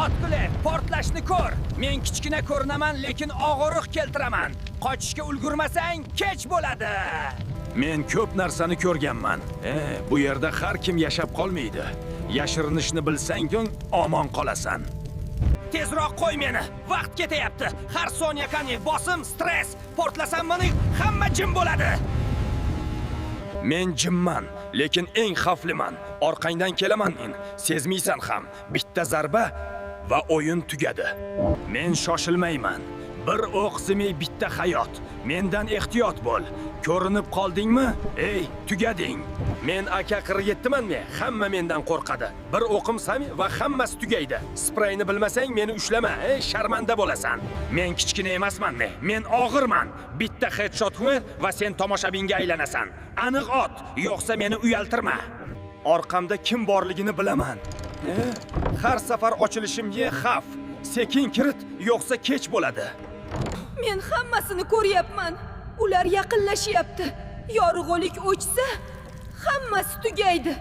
Otquli, portlashni ko'r. Men kichkina ko'rinaman, lekin og'riq keltiraman. Qochishga ulgurmasang, kech bo'ladi. Men ko'p narsani ko'rganman. Bu yerda har kim yashab qolmaydi. Yashirinishni bilsang-ku, omon qolasan. Tezroq qo'y meni. Vaqt ketyapti. Har soniya qani bosim, stress, portlasam meni hamma jim bo'ladi. Men jimman, lekin eng xavfliman. Orqangdan kelaman men. Sezmaysan ham. Bitta zarba va o'yin tugadi. Men shoshilmayman. Bir o'q simay bitta hayot. Mendan ehtiyot bo'l. Ko'rinib qoldingmi? Ey, tugading. Men aka 47manmi? Hamma mendan qo'rqadi. Bir o'qim sami va hammasi tugaydi. Spreyni bilmasang meni ushlama, sharmanda bo'lasan. Men kichkina emasmanmi? Men og'irman. Bitta headshot va sen tomoshabinga aylanasan. Aniq ot, yo'qsa meni uyaltirma. Orqamda kim borligini bilaman. Har safar ochilishimga xavf. Sekin kirit, yo'qsa kech bo'ladi. Men hammasini ko'ryapman. Ular yaqinlashyapti. Yorug'lik o'chsa, hammasi tugaydi.